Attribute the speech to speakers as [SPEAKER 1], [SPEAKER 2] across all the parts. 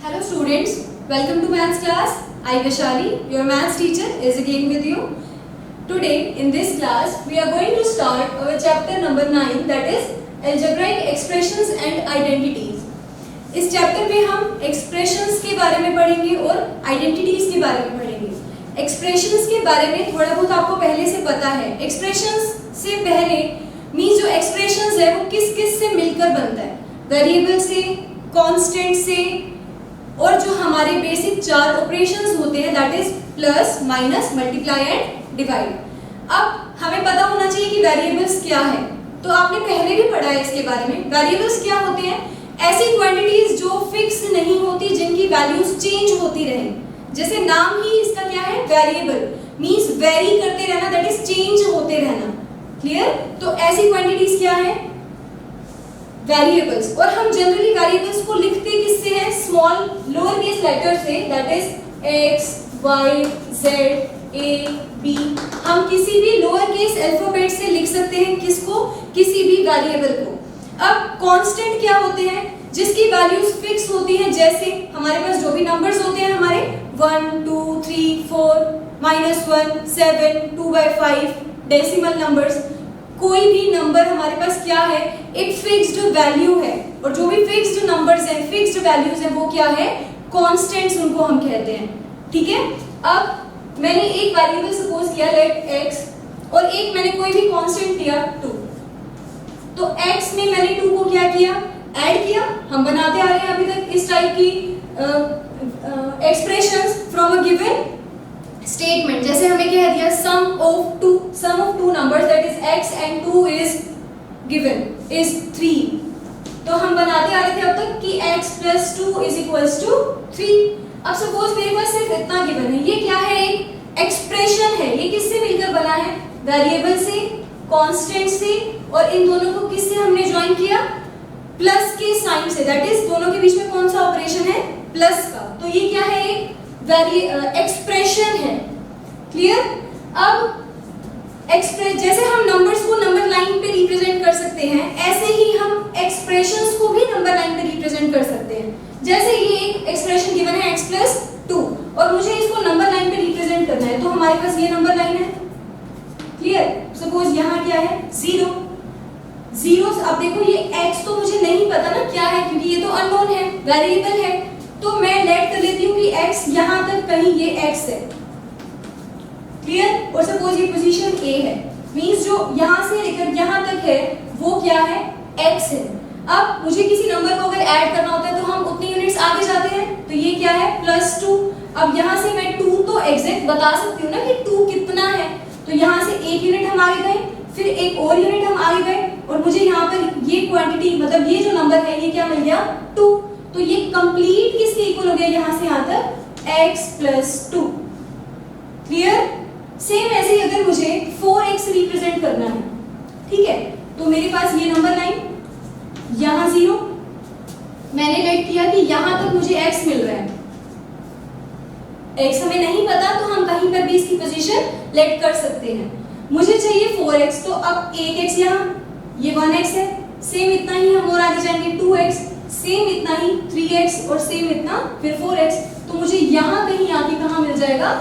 [SPEAKER 1] Hello students, welcome to maths class. I Vishali, your maths teacher, is again with you. Today in this class we are going to start our chapter number 9, that is algebraic expressions and identities. इस chapter में हम expressions के बारे में पढ़ेंगे और identities के बारे में पढ़ेंगे। एक्सप्रेशंस के बारे में थोड़ा बहुत आपको पहले से पता है। एक्सप्रेशंस से पहले मीन्स जो एक्सप्रेशंस है वो किस किस से मिलकर बनता है, वेरिएबल से, कांस्टेंट से, और जो हमारे बेसिक चार ऑपरेशंस होते हैं that is plus, minus, multiply and divide. अब हमें पता होना चाहिए कि वेरिएबल्स क्या है, तो आपने पहले भी पढ़ा है इसके बारे में। वेरिएबल्स क्या होते हैं? ऐसी क्वांटिटीज जो फिक्स नहीं होती, जिनकी वैल्यूज चेंज होती रहे। जैसे नाम ही इसका क्या है, वेरिएबल, मींस वेरी करते रहना, दैट इज चेंज होते रहना। क्लियर? तो ऐसी क्वांटिटीज क्या है, वेरिएबल्स। और हम जनरली वेरिएबल्स को लिखते किससे हैं, स्मॉल लोअर केस लेटर से, that is x, y, z, a, b. हम किसी भी लोअर केस अल्फाबेट से लिख सकते हैं किसको, किसी भी वेरिएबल को। अब कांस्टेंट क्या होते हैं, जिसकी वैल्यूज फिक्स होती हैं। जैसे हमारे पास जो भी नंबर्स होते हैं हमारे 1 2 3 4 -1 7 2/5 डेसिमल नंबर्स, कोई भी नंबर हमारे पास क्या है, एक फिक्स्ड वैल्यू है। और जो भी फिक्स्ड नंबर्स हैं, फिक्स्ड वैल्यूज हैं, वो क्या है, कांस्टेंट्स उनको हम कहते हैं। ठीक है? अब मैंने एक वेरिएबल सपोज किया लेट x, और एक मैंने कोई भी कांस्टेंट लिया 2। तो x में मैंने 2 को क्या किया, ऐड किया। हम बनाते आ रहे हैं अभी तक इस टाइप की expressions from a given statement. जैसे हमें कह दिया sum of two numbers that is x and 2 is given is 3। तो हम बनाते आ रहे थे अब तक कि x + 2 = 3। अब सपोज मेरे पास सिर्फ इतना गिवन है, ये क्या है, एक एक्सप्रेशन है। ये किससे मिलकर बना है, वेरिएबल से, कांस्टेंट से, और इन दोनों को किससे हमने ज्वाइन किया, प्लस के साइन से। दैट इज दोनों के बीच में कौन सा ऑपरेशन है, प्लस का। तो ये क्या है, एक एक्सप्रेशन है। क्लियर? अब जैसे हम नंबर्स को नंबर लाइन पे रिप्रेजेंट कर सकते हैं, ऐसे ही हम एक्सप्रेशंस को भी नंबर लाइन पे रिप्रेजेंट कर सकते हैं। जैसे ये एक एक्सप्रेशन गिवन है x + 2, और मुझे इसको नंबर लाइन पे रिप्रेजेंट करना है, तो हमारे पास ये नंबर लाइन है। क्लियर? सपोज यहाँ क्या है, 0 जीरोस। अब देखो ये x तो मुझे नहीं पता ना क्या है, क्योंकि ये तो अननोन है, वेरिएबल है। तो मैं लेट कर लेती हूँ कि x यहाँ तक कहीं ये x है। क्लियर? और सपोज ये पोजीशन a है, मींस जो यहाँ से लेकर यहाँ तक है वो क्या है, x है। अब मुझे किसी नंबर को अगर ऐड करना होता है तो हम उतनी यूनिट्स आगे जाते हैं। तो ये क्या है, +2। अब यहाँ से मैं 2 तो एग्जैक्ट बता सकती हूँ ना कि 2 कितना है। तो यहाँ से एक यूनिट हम आगे गए, फिर एक और यूनिट हम आगे गए, और मुझे यहाँ पर ये क्वांटिटी, मतलब ये जो नंबर है ये क्या मिल गया, 2। तो ये कंप्लीट किसके इक्वल हो गया, यहाँ से यहाँ तक x + 2। क्लियर? सेम ऐसे ही अगर मुझे 4x रिप्रेजेंट करना है, ठीक है, तो मेरे पास ये नंबर लाइन, यहाँ 0, मैंने लेट किया कि यहाँ तक मुझे x मिल रहा है। x हमें नहीं पता तो हम कहीं पर भी इसकी पोजीशन लेट कर सकते हैं। मुझे चाहिए 4x, तो अब 1x यहाँ, ये 1x है, सेम इतना ही हम और आगे जाएंगे 2x, सेम इतना ही 3x, और सेम इतना फिर 4x। तो मुझे यहाँ कहीं आके कहाँ मिल जाएगा,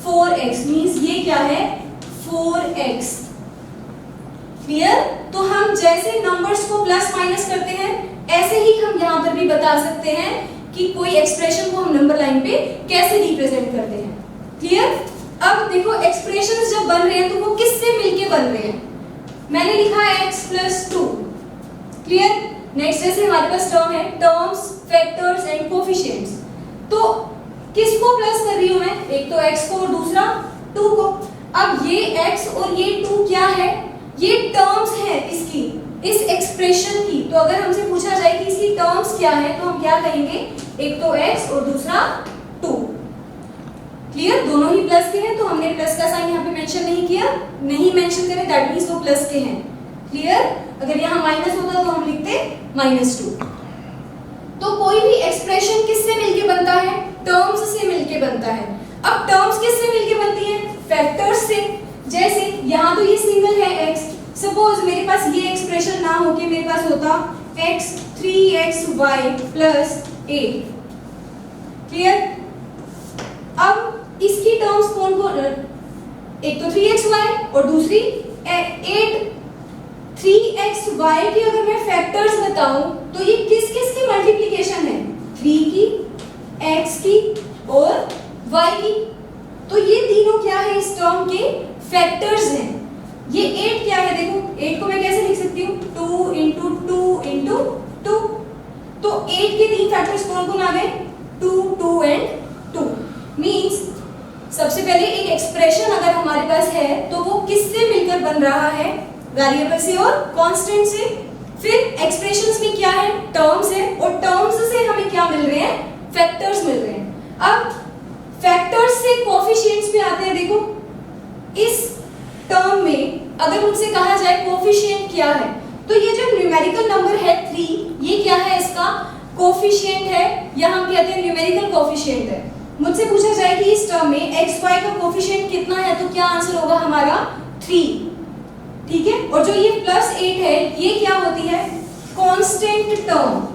[SPEAKER 1] 4x, मींस ये क्या है, 4x। क्लियर? तो हम जैसे नंबर्स को प्लस माइनस करते हैं, ऐसे ही हम यहाँ पर भी बता सकते हैं कि कोई एक्सप्रेशन को हम नंबर लाइन पे कैसे रिप्रेजेंट करते हैं। क्लियर? अब देखो एक्सप्रेशंस जब बन रहे हैं तो वो किससे मिलके बन रहे हैं। मैंने लिखा है x + 2। क्लियर? नेक्स्ट जैसे हमारे पास टर्म है, टर्म्स, फैक्टर्स एंड कोफिशिएंट्स। तो किसको प्लस कर रही हूं मैं, एक तो x को और दूसरा 2 को। अब ये x और ये 2 क्या है, ये टर्म्स है इसकी, इस एक्सप्रेशन की। तो अगर हमसे पूछा जाए कि इसकी टर्म्स क्या है, तो हम क्या कहेंगे, एक तो x और दूसरा 2। क्लियर? दोनों ही प्लस के हैं, तो हमने प्लस का साइन यहाँ पे मेंशन नहीं किया, नहीं मेंशन करें, दैट मींस वो प्लस के हैं। क्लियर? अगर यहाँ माइनस होता तो हम लिखते -2। तो कोई भी एक्सप्रेशन किससे मिलके बनता है, टर्म्स से मिलके बनता है। अब टर्म्स किससे मिलके बनती है, फैक्टर्स से। जैसे यहाँ तो ये सिंगल है x, सपोज मेरे पास ये एक्सप्रेशन ना होके मेरे पास होता x 3xy + 8। क्लियर? अब इसकी टर्म्स कौन कौन, एक तो 3xy और दूसरी 3xy की अगर मैं फैक्टर्स बताऊं तो ये किस किस की मल्टीप्लिकेशन है? 3 की, x की और y की। तो ये तीनों क्या है? इस टर्म के फैक्टर्स हैं। ये 8 क्या है? देखो 8 को मैं कैसे लिख सकती हूँ? 2 इंटू 2 इंटू 2। तो 8 के तीन फैक्टर्स कौन कौन आ गए? 2, 2 एंड 2। मीन्स सबसे पहले एक एक्सप्रेशन अगर हमारे पास है तो वो किससे मिलकर बन रहा है? वेरिएबल से और कांस्टेंट से। फिर एक्सप्रेशंस में क्या है? टर्म्स है, और टर्म्स से हमें क्या मिल रहे हैं? फैक्टर्स मिल रहे हैं। अब फैक्टर्स से कोफिशिएंट्स पे आते हैं। देखो इस टर्म में अगर मुझसे कहा जाए कोफिशिएंट क्या है, तो ये जो न्यूमेरिकल नंबर है 3, ये क्या है? इसका कोफिशिएंट है, या हम कहते हैं न्यूमेरिकल कोफिशिएंट है। मुझसे पूछा जाए कि इस टर्म में xy का कोफिशिएंट कितना है, तो क्या आंसर होगा हमारा? 3। ठीक है? और जो ये +8 है, ये क्या होती है? Constant term.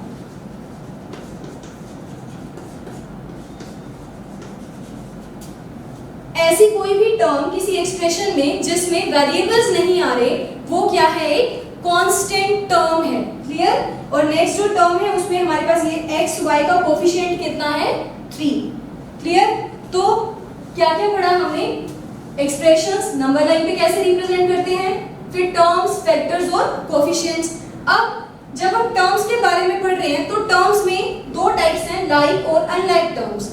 [SPEAKER 1] ऐसी कोई भी टर्म किसी एक्सप्रेशन में जिसमें वेरिएबल्स नहीं आ रहे, वो क्या है? एक कांस्टेंट टर्म है। क्लियर? और नेक्स्ट जो टर्म है उसमें हमारे पास ये xy का कोफिशिएंट कितना है? 3। क्लियर? तो क्या क्या पढ़ा हमने? एक्सप्रेशंस नंबर लाइन पे कैसे रिप्रेजेंट करते हैं, फिर टर्म्स, फैक्टर्स और कोफिशिएंट्स। अब जब हम टर्म्स के बारे में पढ़ रहे हैं तो टर्म्स में दो टाइप्स हैं, लाइक और अनलाइक टर्म्स।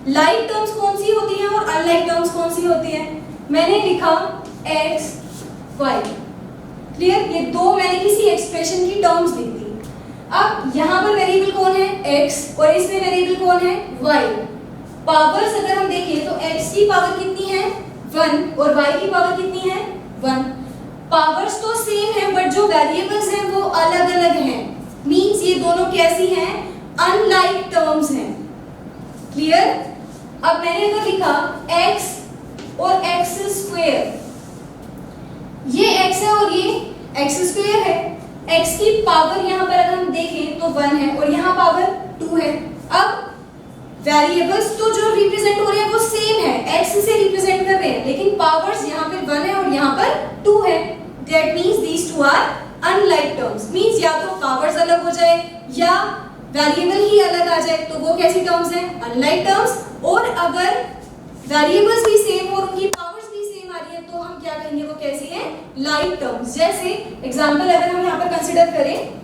[SPEAKER 1] लाइक टर्म्स कौन सी होती हैं और अनलाइक टर्म्स कौन सी होती हैं? मैंने लिखा x, y। क्लियर? ये दो मैंने किसी एक्सप्रेशन की टर्म्स लिख दी। अब यहाँ पर वेरिएबल कौन है? x, और इसमें वेरिएबल कौन है? y। पावर्स अगर हम देखें तो x की पावर कितनी है? 1, और y की पावर कितनी है? 1। पावर्स तो सेम है, बट जो वेरिएबल्स हैं वो अलग अलग हैं। मींस ये दोनों कैसी हैं? अनलाइक टर्म्स हैं। क्लियर? अब मैंने अगर लिखा x और x², ये x है और ये x² है। x की पावर यहाँ पर अगर हम देखें तो 1 है, और यहाँ पावर 2 है। अब वेरिएबल्स तो जो रिप्रेजेंट हो रहे हैं वो सेम है, x से रिप्रेजेंट कर रहे हैं, लेकिन पावर्स यहाँ पर 1 है और यहाँ पर 2 है। That means these two are unlike terms. Means या तो पावर्स अलग हो जाए या वेरिएबल ही अलग आ जाए, तो वो कैसी टर्म्स हैं? Unlike terms. और अगर वेरिएबल्स भी सेम और उनकी पावर्स भी सेम आ रही है तो हम क्या कहेंगे? वो कैसी हैं? Like terms. जैसे एग्जांपल अगर हम यहाँ पर कंसीडर करें,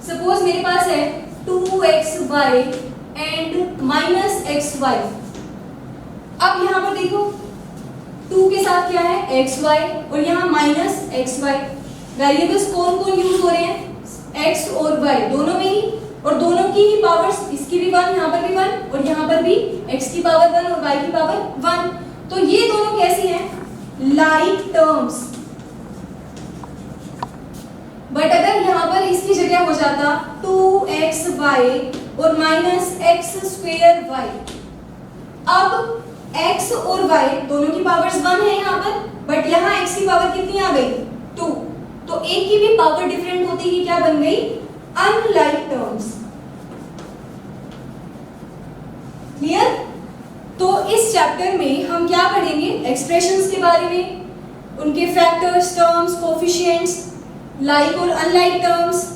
[SPEAKER 1] सपोज मेरे पास है 2xy एंड -xy। अब यहाँ पर देखो 2 के साथ क्या है? xy, और यहाँ -xy। वेरिएबल्स कौन कौन यूज हो रहे हैं? x और y दोनों में ही, और दोनों की ही पावर्स, इसकी भी 1, यहाँ पर भी 1, और यहाँ पर भी x की पावर 1 और y की पावर 1। तो ये दोनों कैसी हैं? Like terms. बट अगर यहाँ पर इसकी जगह हो जाता 2xy और -x²y, अब x और y दोनों की पावर्स 1 है यहाँ पर, बट यहाँ x की पावर कितनी आ गई? 2। तो एक की भी पावर डिफरेंट होती ही क्या बन गई? Unlike terms. क्लियर? तो इस चैप्टर में हम क्या पढ़ेंगे? एक्सप्रेशंस के बारे में, उनके फैक्टर्स, टर्म्स, कोफिशिएंट्स, लाइक और अनलाइक टर्म्स।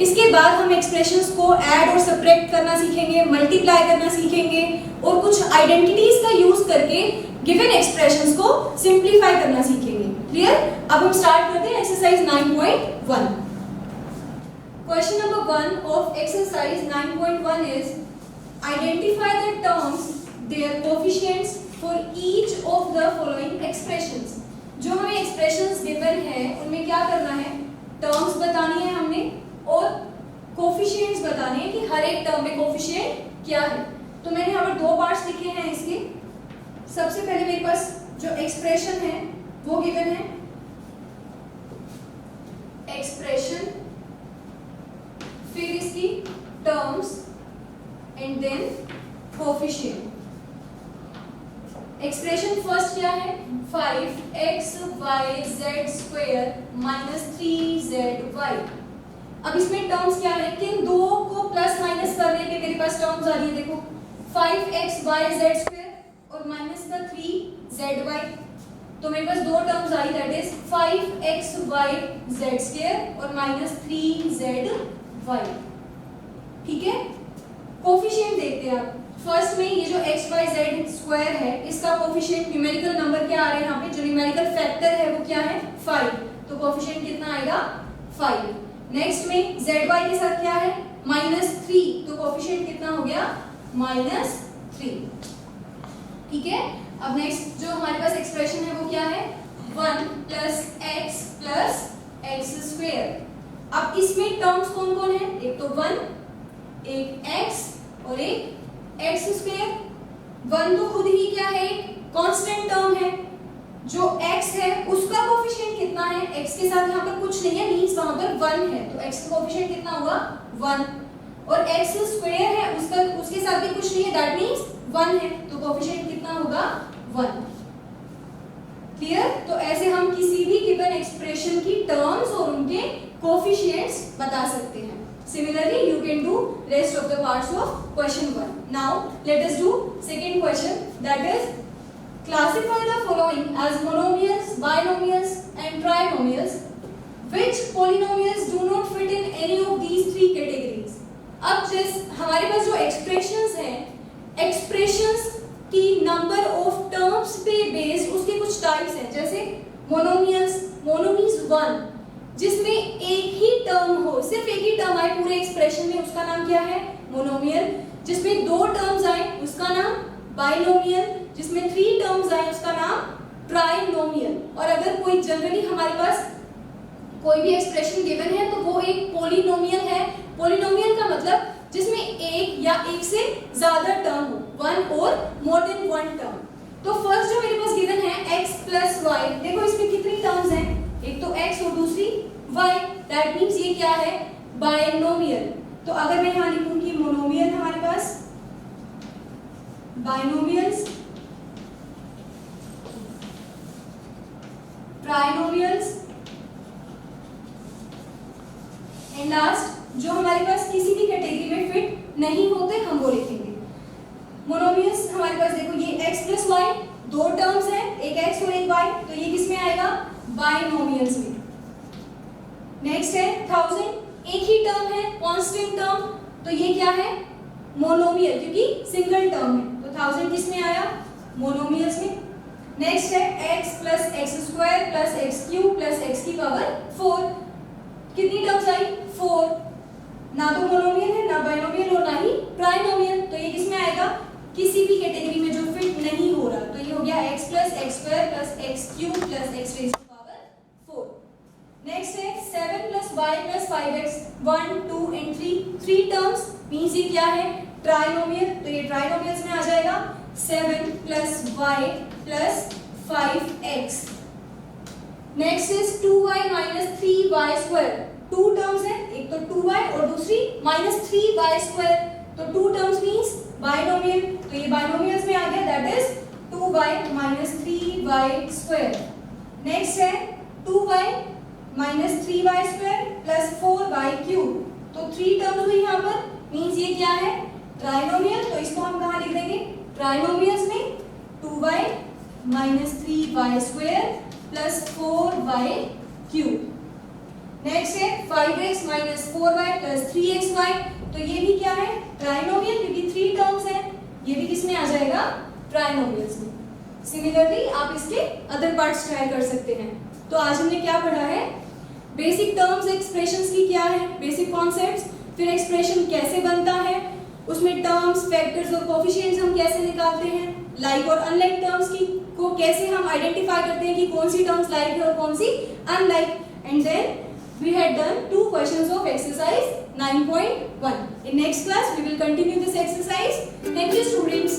[SPEAKER 1] इसके बाद हम एक्सप्रेशंस को ऐड और सब्ट्रैक्ट करना सीखेंगे, मल्टीप्लाई करना सीखेंगे, और कुछ आइडेंटिटीज का यूज करके गिवन एक्सप्रेशंस को सिंप्लीफाई करना सीखेंगे। क्लियर? अब हम स्टार्ट करते हैं exercise 9.1। Question number 1 of exercise 9.1 is identify the terms, there coefficients for each of the following expressions. जो हमें एक्सप्रेशंस गिवन है उनमें क्या करना है? टर्म्स बतानी है हमने, और कोफिशिएंट्स बताने हैं कि हर एक टर्म में कोफिशिएंट क्या है। तो मैंने यहाँ पर दो पार्ट्स लिखे हैं इसके। सबसे पहले मेरे पास जो एक्सप्रेशन है वो गिवन है, एक्सप्रेशन, फिर इसकी terms and then coefficient. Expression first क्या है? 5xyz² minus 3zy। अब इसमें टर्म्स क्या है कि इन दो को प्लस माइनस करने पे मेरे पास टर्म्स आ रही है, देखो 5xyz² और माइनस का 3zy। तो मेरे पास दो terms I, that is 5xyz² और माइनस 3zy। ठीक है, कोफिशिएंट देखते हैं आप। फर्स्ट में ये जो xyz² है इसका कोफिशिएंट न्यूमेरिकल नंबर क्या आ रहा है, यहाँ पे जो न्यूमेरिकल फैक्टर है वो क्या है 5, तो कोफिशिएंट कितना आएगा 5। नेक्स्ट में zy के साथ क्या है -3, तो कोफिशिएंट कितना हो गया -3। ठीक है, अब नेक्स्ट जो हमारे पास एक्सप्रेशन है वो क्या है 1 + x + x²। अब इसमें टर्म्स कौन कौन है, एक तो 1, एक x और एक x²। 1 तो खुद ही क्या है कांस्टेंट टर्म है, जो x है उसका कोफिशिएंट कितना है, x के साथ यहाँ पर कुछ नहीं है मींस वहां पर 1 है, तो x का कोफिशिएंट कितना होगा 1। और x² है उसका उसके साथ भी कुछ नहीं है, दैट मींस 1 है, तो कोफिशिएंट कितना होगा 1। क्लियर, तो ऐसे हम किसी भी गिवन एक्सप्रेशन की टर्म्स और उनके कोफिशिएंट्स बता सकते हैं। Similarly, you can do rest of the parts of question 1. Now, let us do second question, that is classify the following as monomials, binomials and trinomials. Which polynomials do not fit in any of these three categories? अब जैसे हमारे पास जो expressions हैं, expressions की number of terms पे based उसके कुछ types हैं, जैसे monomials, mono means 1, जिसमें एक ही टर्म हो, सिर्फ एक ही टर्म आए पूरे एक्सप्रेशन में, उसका नाम क्या है मोनोमियल। जिसमें दो टर्म्स आए उसका नाम बाइनोमियल, जिसमें 3 टर्म्स आए उसका नाम ट्राइनोमियल। और अगर कोई जनरली हमारे पास कोई भी एक्सप्रेशन गिवन है तो वो एक पोलिनोमियल है। पोलिनोमियल का मतलब जिसमें एक या एक से ज्यादा टर्म हो, 1 और मोर देन 1 टर्म। तो फर्स्ट जो मेरे पास गिवन है x + y, देखो इसमें कितनी टर्म्स हैं, एक तो x और दूसरी y, दैट मींस ये क्या है बाइनोमियल। तो अगर मैं यहां लिखूं कि मोनोमियल हमारे पास, बाइनोमियल्स, ट्राइनोमियल्स एंड लास्ट जो हमारे पास किसी भी कैटेगरी में फिट नहीं होते हम वो लिखेंगे। मोनोमियल्स हमारे पास देखो ये x + y, दो टर्म्स हैं, एक x और एक y, तो ये किसमें आएगा बाइनोमियल्स में। नेक्स्ट है 1000, एक ही टर्म है कांस्टेंट टर्म, तो ये क्या है मोनोमियल क्योंकि सिंगल टर्म है, तो 1000 किसमें आया मोनोमियल्स में। नेक्स्ट है x + x² + x³ + x⁴, कितनी टर्म्स आई 4, ना तो मोनोमियल है ना बाइनोमियल और ना ही ट्राइनोमियल, तो ये किसमें आएगा किसी भी कैटेगरी में जो फिट नहीं हो रहा, तो ये हो गया x + x² + x³ + x⁴। Next है 7 + y + 5x, 1 2 and 3 terms means ये क्या है ट्राइनोमियल, तो ये ट्राइनोमियल्स में आ जाएगा 7 + y + 5x। Next is 2y - 3y², 2 terms है, एक तो 2y और दूसरी -3y², तो 2 टर्म्स मींस बाइनोमियल, तो ये बाइनोमियल्स में आ गया, that is 2y - 3y²। Next है 2y - 3y² + 4y³, तो 3 टर्म्स हुई यहाँ पर मींस ये क्या है ट्राइनोमियल, तो इसको हम कहाँ लिख देंगे ट्राइनोमियल्स में 2y - 3y² + 4y³। नेक्स्ट है 5x - 4y + 3xy, तो ये भी क्या है ट्राइनोमियल क्योंकि 3 टर्म्स है, ये भी किसमें आ जाएगा ट्राइनोमियल्स में। सिमिलरली आप इसके अदर पार्ट्स ट्राई कर सकते हैं। तो आज हमने क्या पढ़ा है, बेसिक टर्म्स एक्सप्रेशंस की क्या है बेसिक कॉन्सेप्ट्स, फिर एक्सप्रेशन कैसे बनता है, उसमें टर्म्स फैक्टर्स और कोफिशिएंट्स हम कैसे निकालते हैं, लाइक और अनलाइक टर्म्स की को कैसे हम आइडेंटिफाई करते हैं कि कौन सी टर्म्स लाइक है और कौन सी unlike, and then we had done 2 questions of exercise 9.1. In next class we will continue this exercise. Thank you students.